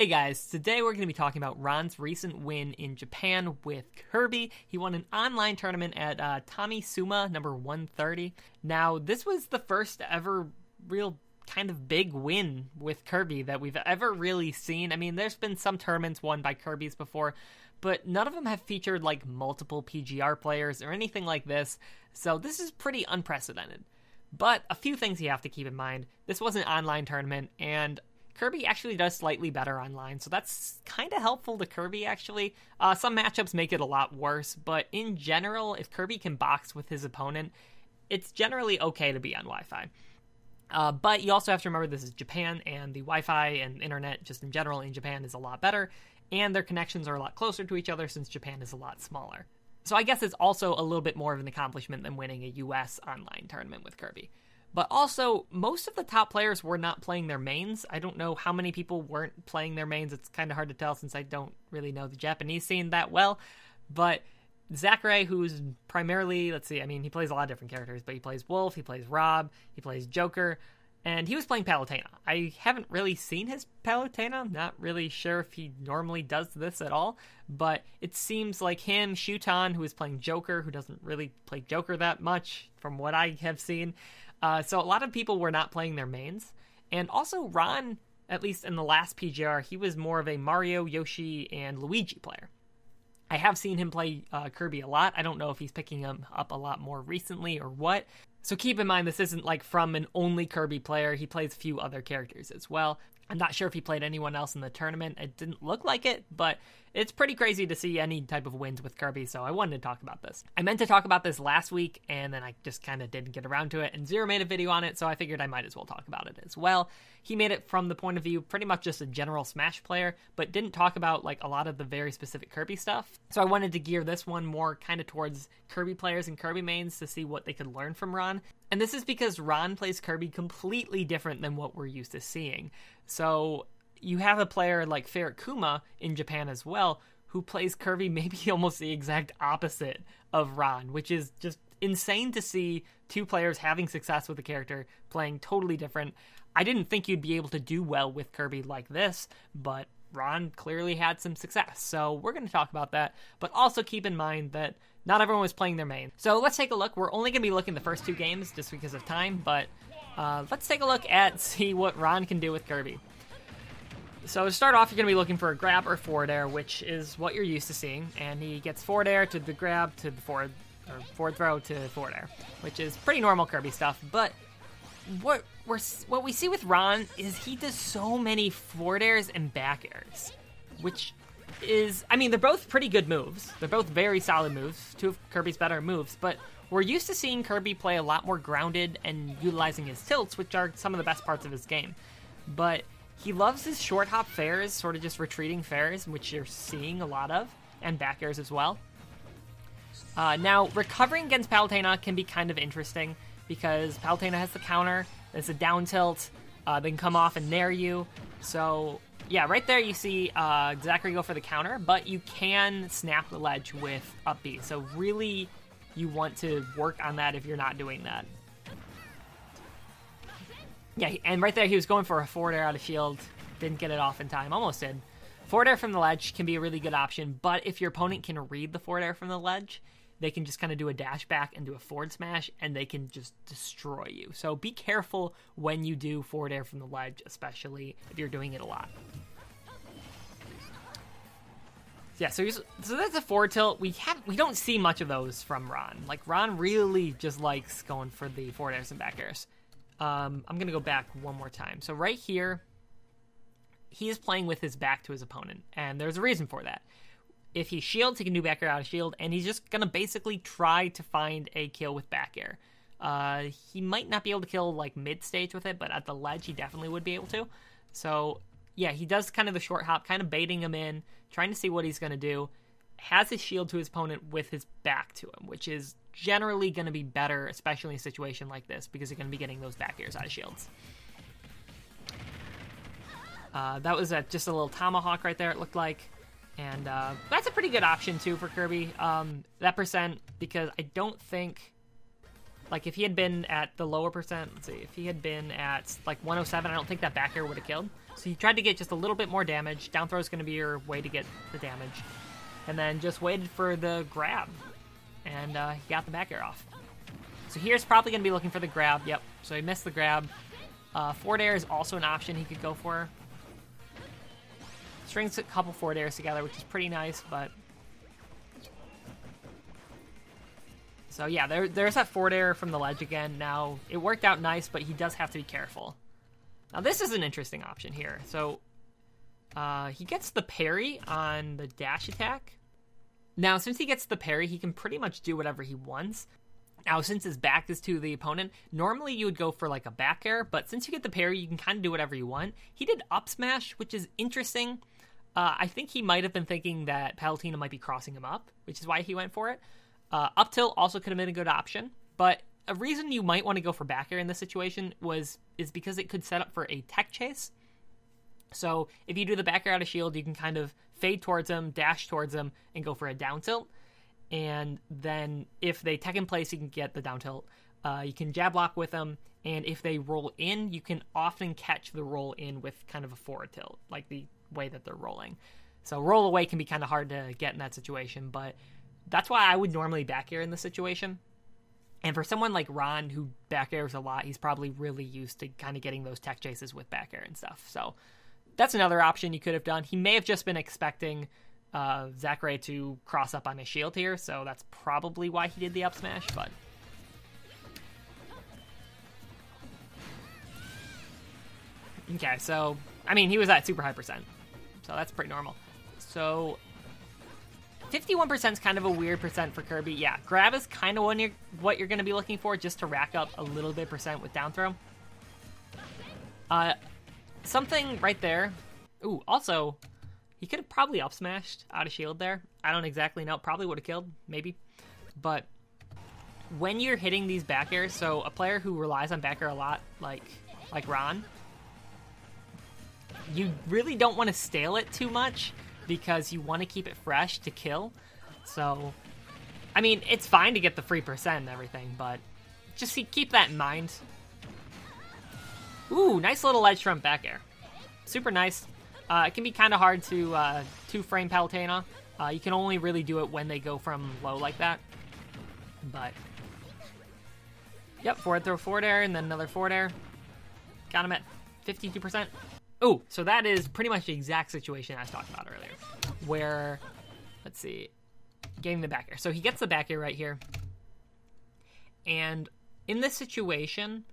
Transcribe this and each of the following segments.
Hey guys, today we're going to be talking about Ron's recent win in Japan with Kirby. He won an online tournament at Tamisuma number 130. Now, this was the first ever real kind of big win with Kirby that we've ever really seen. I mean, there's been some tournaments won by Kirby's before, but none of them have featured like multiple PGR players or anything like this, so this is pretty unprecedented. But a few things you have to keep in mind. This was an online tournament, and Kirby actually does slightly better online, so that's kind of helpful to Kirby, actually. Some matchups make it a lot worse, but in general, if Kirby can box with his opponent, it's generally okay to be on Wi-Fi. But you also have to remember this is Japan, and the Wi-Fi and internet just in general in Japan is a lot better, and their connections are a lot closer to each other since Japan is a lot smaller. So I guess it's also a little bit more of an accomplishment than winning a US online tournament with Kirby. But also, most of the top players were not playing their mains. I don't know how many people weren't playing their mains. It's kind of hard to tell since I don't really know the Japanese scene that well. But Zachary, who's primarily, he plays a lot of different characters, but he plays Wolf, he plays Rob, he plays Joker, and he was playing Palutena. I haven't really seen his Palutena. Not really sure if he normally does this at all, but it seems like him, Shuton, who is playing Joker, who doesn't really play Joker that much from what I have seen. So a lot of people were not playing their mains. And also Ron, at least in the last PGR, he was more of a Mario, Yoshi, and Luigi player. I have seen him play Kirby a lot. I don't know if he's picking him up a lot more recently or what. So keep in mind, this isn't like from an only Kirby player. He plays a few other characters as well. I'm not sure if he played anyone else in the tournament. It didn't look like it, but it's pretty crazy to see any type of wins with Kirby, so I wanted to talk about this. I meant to talk about this last week, and then I just kind of didn't get around to it, and Zero made a video on it, so I figured I might as well talk about it as well. He made it from the point of view pretty much just a general Smash player, but didn't talk about like a lot of the very specific Kirby stuff. So I wanted to gear this one more kind of towards Kirby players and Kirby mains to see what they could learn from Ron. And this is because Ron plays Kirby completely different than what we're used to seeing. So you have a player like Ferret Kuma in Japan as well, who plays Kirby maybe almost the exact opposite of Ron, which is just insane to see two players having success with a character playing totally different. I didn't think you'd be able to do well with Kirby like this, but Ron clearly had some success. So we're going to talk about that, but also keep in mind that not everyone was playing their main. So let's take a look. We're only going to be looking at the first two games just because of time, but let's take a look at see what Ron can do with Kirby. So to start off, you're going to be looking for a grab or forward air, which is what you're used to seeing. And he gets forward air to the grab to the forward, or forward throw to forward air, which is pretty normal Kirby stuff. But what we see with Ron is he does so many forward airs and back airs, which is, I mean, they're both pretty good moves. They're both very solid moves, two of Kirby's better moves, but we're used to seeing Kirby play a lot more grounded and utilizing his tilts, which are some of the best parts of his game. But he loves his short hop fairs, sort of just retreating fairs, which you're seeing a lot of, and back airs as well. Now, recovering against Palutena can be kind of interesting, because Palutena has the counter, there's a down tilt, they can come off and nair you. So, yeah, right there you see Zachary go for the counter, but you can snap the ledge with up B. So really, you want to work on that if you're not doing that. Yeah, and right there he was going for a forward air out of shield. Didn't get it off in time. Almost did. Forward air from the ledge can be a really good option, but if your opponent can read the forward air from the ledge, they can just kind of do a dash back and do a forward smash, and they can just destroy you. So be careful when you do forward air from the ledge, especially if you're doing it a lot. Yeah, so that's a forward tilt. We don't see much of those from Ron. Like, Ron really just likes going for the forward airs and back airs. I'm going to go back one more time. So right here, he is playing with his back to his opponent, and there's a reason for that. If he shields, he can do back air out of shield, and he's just going to basically try to find a kill with back air. He might not be able to kill, like, mid-stage with it, but at the ledge, he definitely would be able to. So, yeah, he does kind of the short hop, kind of baiting him in, trying to see what he's going to do. Has his shield to his opponent with his back to him, which is generally going to be better, especially in a situation like this, because you're going to be getting those back airs out of shields. That was just a little tomahawk right there, it looked like. And that's a pretty good option, too, for Kirby. That percent, because I don't think, like, if he had been at the lower percent, let's see, if he had been at, like, 107, I don't think that back air would have killed. So he tried to get just a little bit more damage. Down throw is going to be your way to get the damage. And then just waited for the grab. And he got the back air off. So here's probably going to be looking for the grab. Yep, so he missed the grab. Forward air is also an option he could go for. Strings a couple forward airs together, which is pretty nice, but... So yeah, there's that forward air from the ledge again. Now, it worked out nice, but he does have to be careful. Now, this is an interesting option here. So, he gets the parry on the dash attack. Now, since he gets the parry, he can pretty much do whatever he wants. Now, since his back is to the opponent, normally you would go for like a back air, but since you get the parry, you can kind of do whatever you want. He did up smash, which is interesting. I think he might have been thinking that Palutena might be crossing him up, which is why he went for it. Up tilt also could have been a good option, but a reason you might want to go for back air in this situation is because it could set up for a tech chase. So if you do the back air out of shield, you can kind of fade towards him, dash towards him, and go for a down tilt. And then if they tech in place, you can get the down tilt. You can jab block with them, and if they roll in, you can often catch the roll in with kind of a forward tilt, like the way that they're rolling. So roll away can be kind of hard to get in that situation, but that's why I would normally back air in this situation. And for someone like Ron, who back airs a lot, he's probably really used to kind of getting those tech chases with back air and stuff. So that's another option you could have done. He may have just been expecting Zachary to cross up on his shield here, so that's probably why he did the up smash, but... Okay, so, I mean, he was at super high percent, so that's pretty normal. So, 51% is kind of a weird percent for Kirby. Yeah, grab is kind of what you're going to be looking for, just to rack up a little bit percent with down throw. Something right there. Ooh, also, he could have probably up smashed out of shield there. I don't exactly know. Probably would have killed, maybe. But when you're hitting these back airs, so a player who relies on back air a lot, like Ron, you really don't want to stale it too much because you want to keep it fresh to kill. So, I mean, it's fine to get the free percent and everything, but just keep that in mind. Ooh, nice little ledge front back air. Super nice. It can be kind of hard to two-frame Palutena. You can only really do it when they go from low like that. But, yep, forward throw, forward air, and then another forward air. Got him at 52%. Oh, so that is pretty much the exact situation I was talking about earlier. Where, let's see, getting the back air. So he gets the back air right here. And in this situation,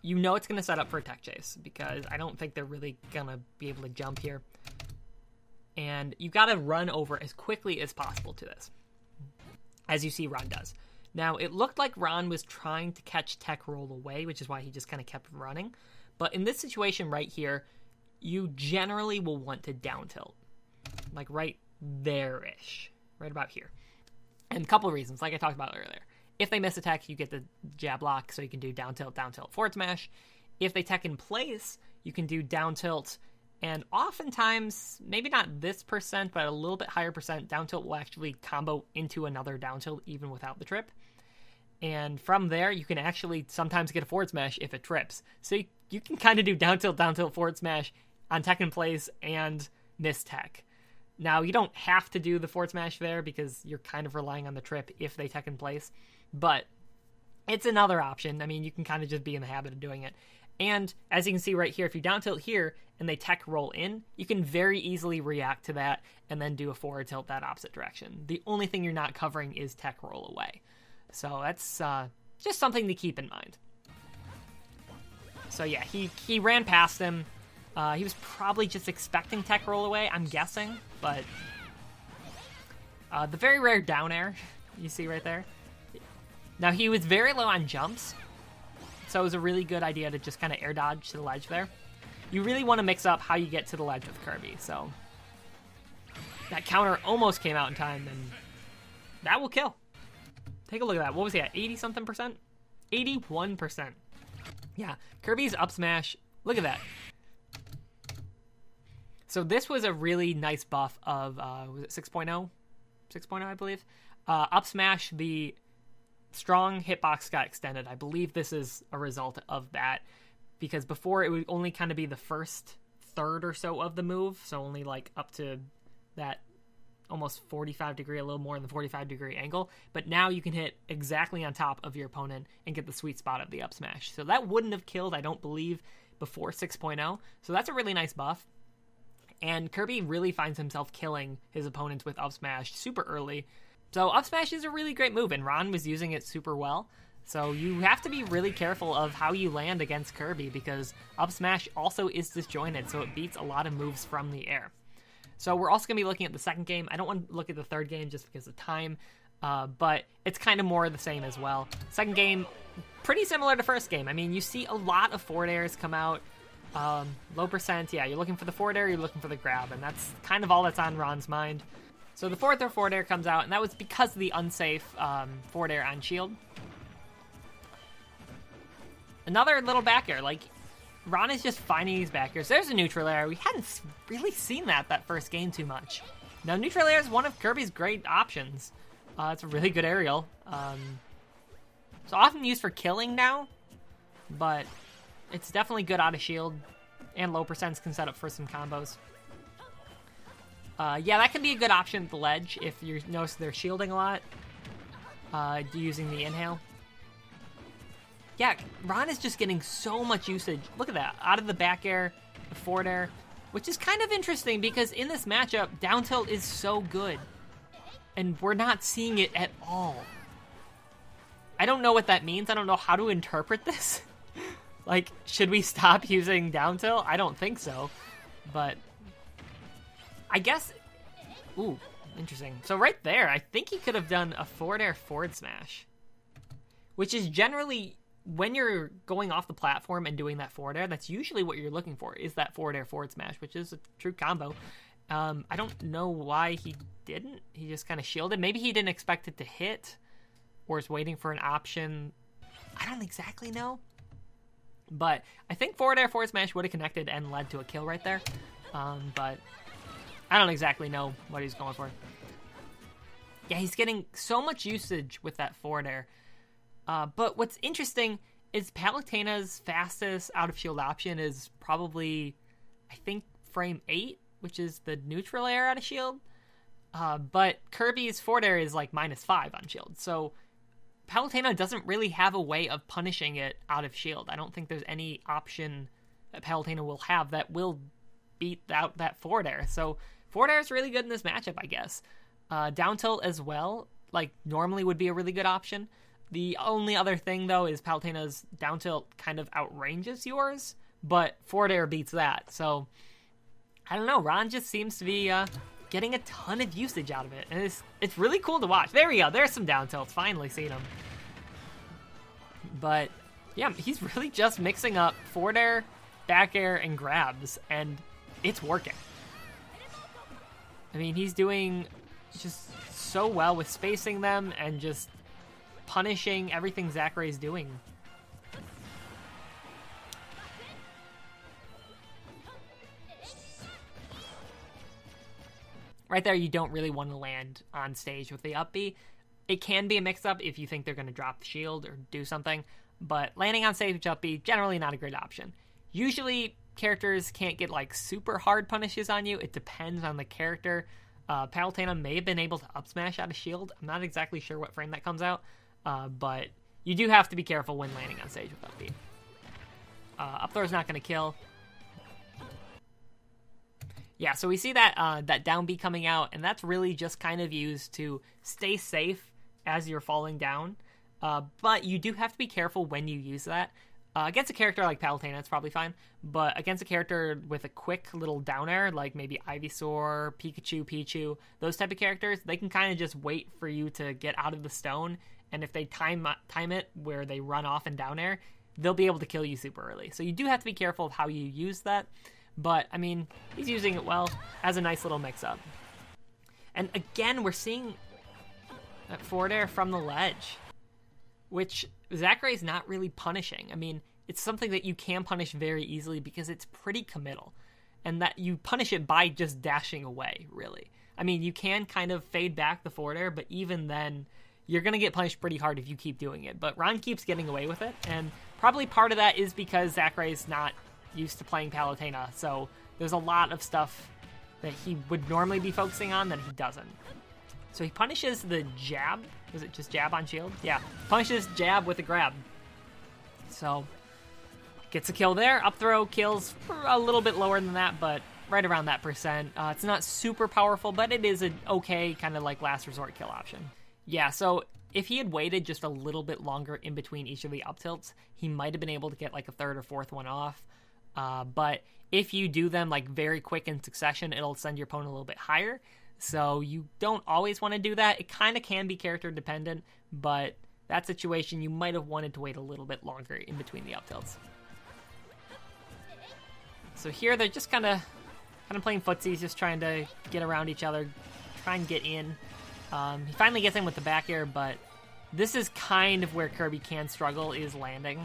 you know it's going to set up for a tech chase because I don't think they're really going to be able to jump here. And you got to run over as quickly as possible to this, as you see Ron does. Now, it looked like Ron was trying to catch tech roll away, which is why he just kind of kept running. But in this situation right here, you generally will want to down tilt, like right there-ish, right about here. And a couple of reasons, like I talked about earlier. If they miss a tech, you get the jab lock, so you can do down tilt, forward smash. If they tech in place, you can do down tilt, and oftentimes, maybe not this percent, but a little bit higher percent, down tilt will actually combo into another down tilt even without the trip. And from there, you can actually sometimes get a forward smash if it trips. So you can kind of do down tilt, forward smash on tech in place and miss tech. Now, you don't have to do the forward smash there because you're kind of relying on the trip if they tech in place. But it's another option. I mean, you can kind of just be in the habit of doing it. And as you can see right here, if you down tilt here and they tech roll in, you can very easily react to that and then do a forward tilt that opposite direction. The only thing you're not covering is tech roll away. So that's just something to keep in mind. So yeah, he ran past him. He was probably just expecting tech roll away, I'm guessing. But the very rare down air you see right there. Now, he was very low on jumps, so it was a really good idea to just kind of air dodge to the ledge there. You really want to mix up how you get to the ledge with Kirby, so that counter almost came out in time, and that will kill. Take a look at that. What was he at? 80-something percent? 81%. Yeah, Kirby's up smash. Look at that. So this was a really nice buff of, was it 6.0? 6.0, I believe. Up smash, the strong hitbox got extended. I believe this is a result of that, because before it would only kind of be the first third or so of the move, so only like up to that almost 45 degree, a little more than the 45 degree angle, but now you can hit exactly on top of your opponent and get the sweet spot of the up smash. So that wouldn't have killed, I don't believe, before 6.0, so that's a really nice buff. And Kirby really finds himself killing his opponents with up smash super early. So up smash is a really great move, and Ron was using it super well. So you have to be really careful of how you land against Kirby, because up smash also is disjointed, so it beats a lot of moves from the air. So we're also going to be looking at the second game. I don't want to look at the third game just because of time, but it's kind of more of the same as well. Second game, pretty similar to first game. I mean, you see a lot of forward airs come out. Low percent, yeah, you're looking for the forward air, you're looking for the grab, and that's kind of all that's on Ron's mind. So the fourth or forward air comes out, and that was because of the unsafe forward air on shield. Another little back air, like, Ron is just finding these back airs. There's a neutral air. We hadn't really seen that first game too much. Now, neutral air is one of Kirby's great options. It's a really good aerial. It's often used for killing now, but it's definitely good out of shield, and low percents can set up for some combos. Yeah, that can be a good option at the ledge if you notice they're shielding a lot, using the inhale. Yeah, Ron is just getting so much usage. Look at that, out of the back air, the forward air, which is kind of interesting because in this matchup, down tilt is so good, and we're not seeing it at all. I don't know what that means. I don't know how to interpret this. Like, should we stop using down tilt? I don't think so, but I guess, ooh, interesting. So right there, I think he could have done a forward air forward smash, which is generally, when you're going off the platform and doing that forward air, that's usually what you're looking for, is that forward air forward smash, which is a true combo. I don't know why he didn't. He just kind of shielded. Maybe he didn't expect it to hit, or is waiting for an option. I don't exactly know. But I think forward air forward smash would have connected and led to a kill right there. But I don't exactly know what he's going for. Yeah, he's getting so much usage with that forward air. But what's interesting is Palutena's fastest out of shield option is probably, I think, frame 8, which is the neutral air out of shield. But Kirby's forward air is like -5 on shield. So Palutena doesn't really have a way of punishing it out of shield. I don't think there's any option that Palutena will have that will beat out that forward air. So forward air is really good in this matchup, I guess. Down tilt as well, like, normally would be a really good option. The only other thing, though, is Palutena's down tilt kind of outranges yours, but forward air beats that. So, I don't know. Ron just seems to be getting a ton of usage out of it, and it's really cool to watch. There we go. There's some down tilts. Finally seen them. But, yeah, he's really just mixing up forward air, back air, and grabs, and it's working. I mean, he's doing just so well with spacing them and just punishing everything Zachary's doing. Right there, you don't really want to land on stage with the up B. It can be a mix-up if you think they're going to drop the shield or do something, but landing on stage with up B, generally not a great option. Usually, characters can't get like super hard punishes on you. It depends on the character. Palutena may have been able to up smash out of shield. I'm not exactly sure what frame that comes out. But you do have to be careful when landing on stage with up B. Up throw is not going to kill. Yeah, so we see that that down B coming out, and that's really just kind of used to stay safe as you're falling down. But you do have to be careful when you use that. Against a character like Palutena, it's probably fine. But against a character with a quick little down air, like maybe Ivysaur, Pikachu, Pichu, those type of characters, they can kind of just wait for you to get out of the stone. And if they time it where they run off and down air, they'll be able to kill you super early. So you do have to be careful of how you use that. But, I mean, he's using it well as a nice little mix-up. And again, we're seeing that forward air from the ledge, which Zachary's not really punishing. I mean, it's something that you can punish very easily because it's pretty committal. And that you punish it by just dashing away, really. I mean, you can kind of fade back the forward air, but even then, you're going to get punished pretty hard if you keep doing it. But Ron keeps getting away with it, and probably part of that is because Zachary's not used to playing Palutena, so there's a lot of stuff that he would normally be focusing on that he doesn't. So he punishes the jab. Was it just jab on shield? Yeah, punishes jab with a grab. So gets a kill there. Up throw kills a little bit lower than that, but right around that percent. It's not super powerful, but it is an okay kind of like last resort kill option. Yeah, so if he had waited just a little bit longer in between each of the up tilts, he might have been able to get like a third or fourth one off. But if you do them like very quick in succession, it'll send your opponent a little bit higher. So you don't always want to do that. It kind of can be character dependent, but that situation, you might have wanted to wait a little bit longer in between the up tilts. So here they're just kind of playing footsies, just trying to get around each other, try and get in. He finally gets in with the back air, but this is kind of where Kirby can struggle, is landing,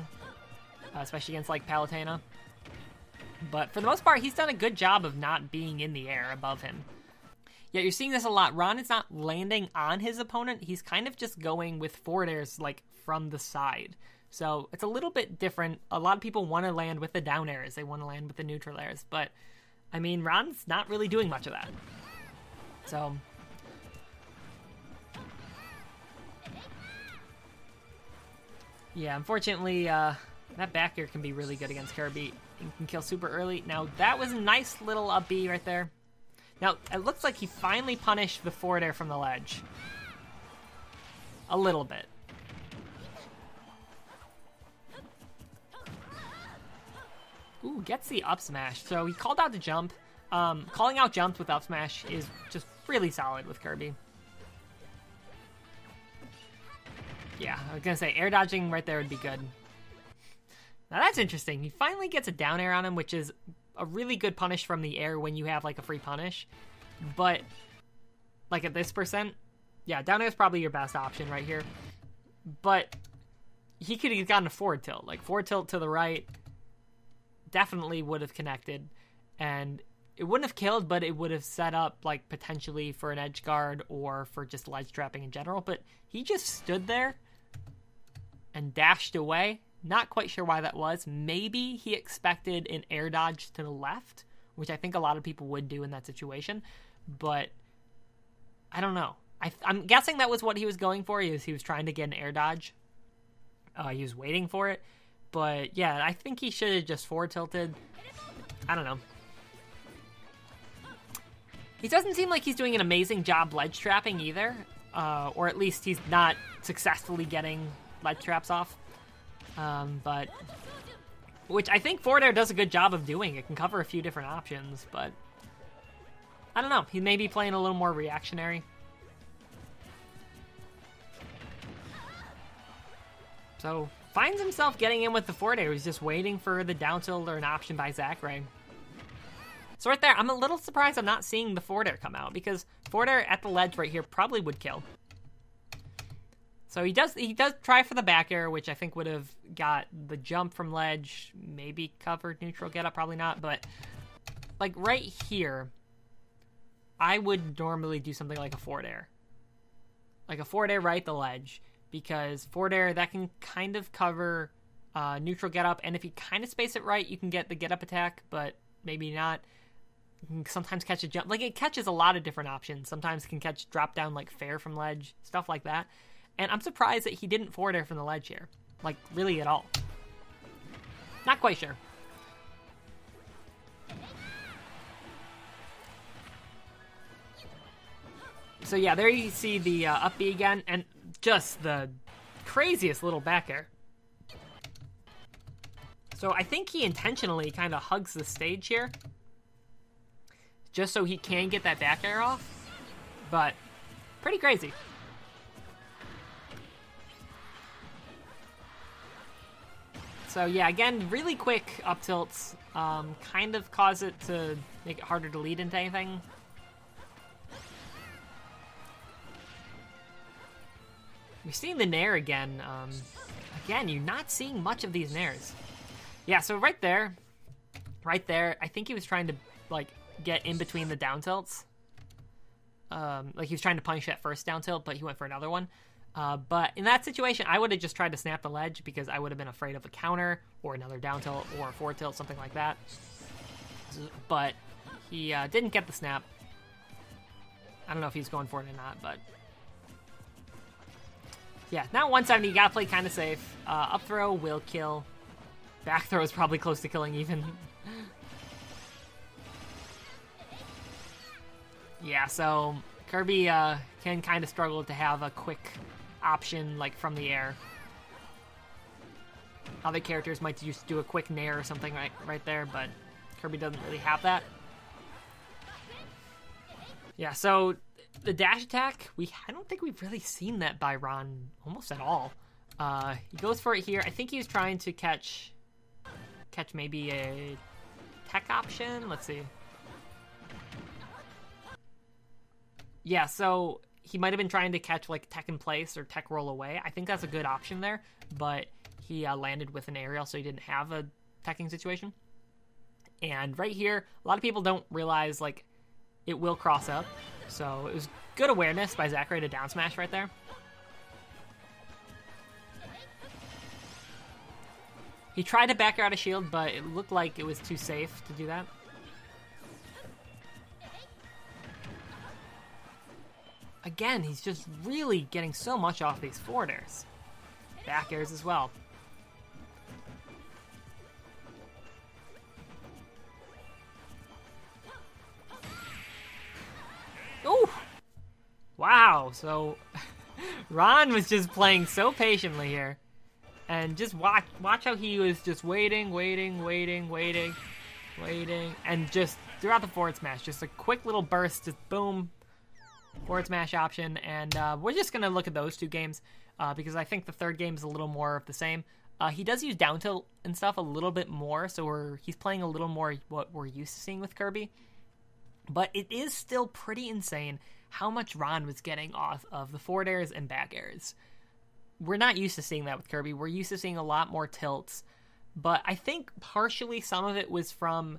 especially against like Palutena. But for the most part, he's done a good job of not being in the air above him. Yeah, you're seeing this a lot. Ron is not landing on his opponent. He's kind of just going with forward airs like from the side. So it's a little bit different. A lot of people want to land with the down airs. They want to land with the neutral airs. But, I mean, Ron's not really doing much of that. So yeah, unfortunately, that back air can be really good against Kirby. You can kill super early. Now, that was a nice little up B right there. Now, it looks like he finally punished the forward air from the ledge. A little bit. Ooh, gets the up smash. So he called out the jump. Calling out jumps with up smash is just really solid with Kirby. Yeah, I was going to say, air dodging right there would be good. Now that's interesting. He finally gets a down air on him, which is a really good punish from the air when you have like a free punish. But like at this percent, yeah, down air is probably your best option right here. But he could have gotten a forward tilt. Like forward tilt to the right definitely would have connected. And it wouldn't have killed, but it would have set up like potentially for an edge guard or for just ledge trapping in general. But he just stood there and dashed away. Not quite sure why that was. Maybe he expected an air dodge to the left, which I think a lot of people would do in that situation. But I don't know. I'm guessing that was what he was going for. He was trying to get an air dodge. He was waiting for it. But yeah, I think he should have just forward tilted. I don't know. He doesn't seem like he's doing an amazing job ledge trapping either. Or at least he's not successfully getting ledge traps off. But which I think forward air does a good job of doing. It can cover a few different options, but I don't know. He may be playing a little more reactionary. So finds himself getting in with the forward air. He's just waiting for the down tilt or an option by Zachary. So right there, I'm a little surprised I'm not seeing the forward air come out, because forward air at the ledge right here probably would kill. So he does try for the back air, which I think would have got the jump from ledge, maybe covered neutral get up, probably not, but like right here, I would normally do something like a forward air. Like a forward air right at the ledge, because forward air, that can kind of cover neutral get up, and if you kind of space it right, you can get the get up attack, but maybe not. You can sometimes catch a jump. Like, it catches a lot of different options. Sometimes it can catch drop down like fair from ledge, stuff like that. And I'm surprised that he didn't forward air from the ledge here. Like, really at all. Not quite sure. So yeah, there you see the up B again, and just the craziest little back air. So I think he intentionally kind of hugs the stage here, just so he can get that back air off. But pretty crazy. So yeah, again, really quick up tilts, kind of cause it to make it harder to lead into anything. We're seeing the nair again. Again, you're not seeing much of these nairs. Yeah, so right there, I think he was trying to like get in between the down tilts. Like he was trying to punish that first down tilt, but he went for another one. But in that situation, I would have just tried to snap the ledge, because I would have been afraid of a counter or another down tilt or a forward tilt, something like that. But He didn't get the snap. I don't know if he's going for it or not, but... Yeah, now 170, you gotta play kind of safe. Up throw will kill. Back throw is probably close to killing even. Yeah, so Kirby can kind of struggle to have a quick option like from the air. Other characters might just do a quick nair or something right there, but Kirby doesn't really have that. Yeah, so the dash attack, I don't think we've really seen that by Ron almost at all. He goes for it here. I think he was trying to catch maybe a tech option. Let's see. Yeah, so he might have been trying to catch like tech in place or tech roll away. I think that's a good option there, but he landed with an aerial, so he didn't have a teching situation. And right here, a lot of people don't realize like it will cross up. So it was good awareness by Zachary to down smash right there. He tried to back out a shield, but it looked like it was too safe to do that. Again, he's just really getting so much off these forward airs. Back airs as well. Ooh! Wow, so Ron was just playing so patiently here. And just watch how he was just waiting, and just throughout the forward smash, just a quick little burst, just boom, forward smash option. And we're just going to look at those two games because I think the third game is a little more of the same. He does use down tilt and stuff a little bit more, so he's playing a little more what we're used to seeing with Kirby. But it is still pretty insane how much Ron was getting off of the forward airs and back airs. We're not used to seeing that with Kirby. We're used to seeing a lot more tilts. But I think partially some of it was from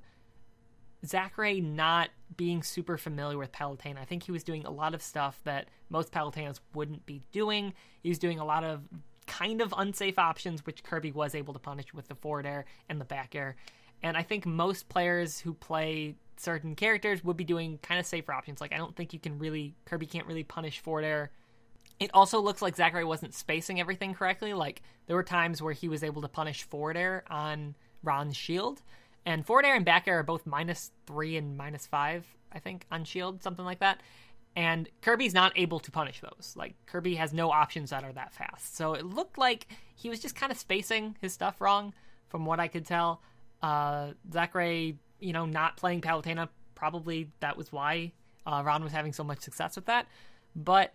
Zachary not being super familiar with Palutena. I think he was doing a lot of stuff that most Palutenas wouldn't be doing. He was doing a lot of kind of unsafe options, which Kirby was able to punish with the forward air and the back air. And I think most players who play certain characters would be doing kind of safer options. Like, I don't think Kirby can't really punish forward air. It also looks like Zachary wasn't spacing everything correctly. Like, there were times where he was able to punish forward air on Ron's shield. And forward air and back air are both -3 and -5, I think, on shield, something like that. And Kirby's not able to punish those. Like, Kirby has no options that are that fast. So it looked like he was just kind of spacing his stuff wrong, from what I could tell. Zachary, not playing Palutena, probably that was why Ron was having so much success with that. But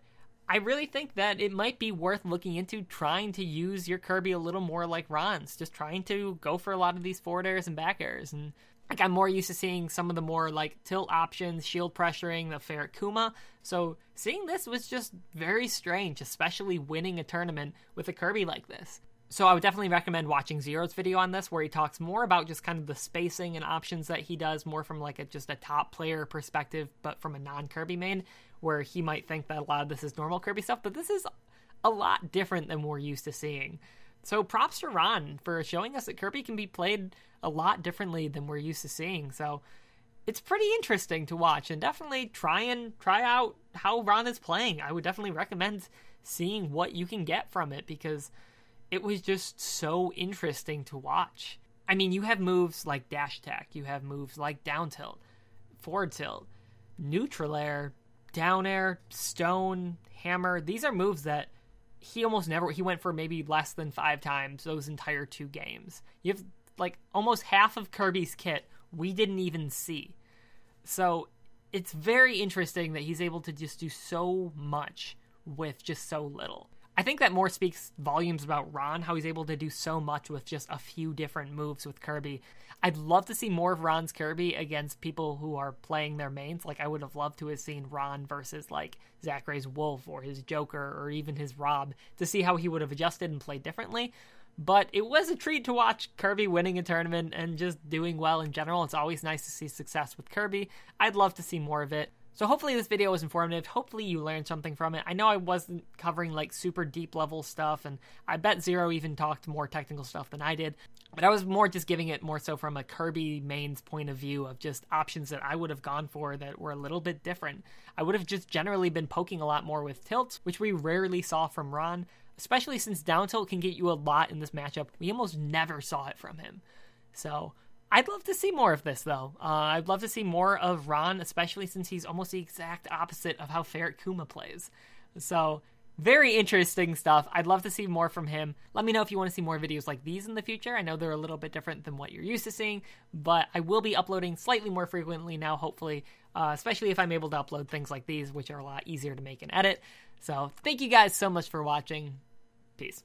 I really think that it might be worth looking into trying to use your Kirby a little more like Ron's, just trying to go for a lot of these forward airs and back airs. And like, I'm more used to seeing some of the more like tilt options, shield pressuring, the Ferret Kuma. So seeing this was just very strange, especially winning a tournament with a Kirby like this. So I would definitely recommend watching Zero's video on this, where he talks more about just kind of the spacing and options that he does more from like just a top player perspective, but from a non-Kirby main, where he might think that a lot of this is normal Kirby stuff, but this is a lot different than we're used to seeing. So props to Ron for showing us that Kirby can be played a lot differently than we're used to seeing. So it's pretty interesting to watch, and definitely try out how Ron is playing. I would definitely recommend seeing what you can get from it, because it was just so interesting to watch. I mean, you have moves like dash attack, you have moves like down tilt, forward tilt, neutral air, down air, stone, hammer. These are moves that he went for maybe less than 5 times those entire 2 games. You have like almost half of Kirby's kit we didn't even see. So it's very interesting that he's able to just do so much with just so little. I think that more speaks volumes about Ron, how he's able to do so much with just a few different moves with Kirby. I'd love to see more of Ron's Kirby against people who are playing their mains. Like, I would have loved to have seen Ron versus like Zachary's Wolf or his Joker or even his Rob, to see how he would have adjusted and played differently. But it was a treat to watch Kirby winning a tournament and just doing well in general. It's always nice to see success with Kirby. I'd love to see more of it. So hopefully this video was informative. Hopefully you learned something from it. I know I wasn't covering like super deep level stuff, and I bet Zero even talked more technical stuff than I did. But I was more just giving it more so from a Kirby main's point of view of just options that I would have gone for that were a little bit different. I would have just generally been poking a lot more with tilts, which we rarely saw from Ron, especially since down tilt can get you a lot in this matchup. We almost never saw it from him. So I'd love to see more of this, though. I'd love to see more of Ron, especially since he's almost the exact opposite of how Ferret Kuma plays. So very interesting stuff. I'd love to see more from him. Let me know if you want to see more videos like these in the future. I know they're a little bit different than what you're used to seeing, but I will be uploading slightly more frequently now, hopefully, especially if I'm able to upload things like these, which are a lot easier to make and edit. So thank you guys so much for watching. Peace.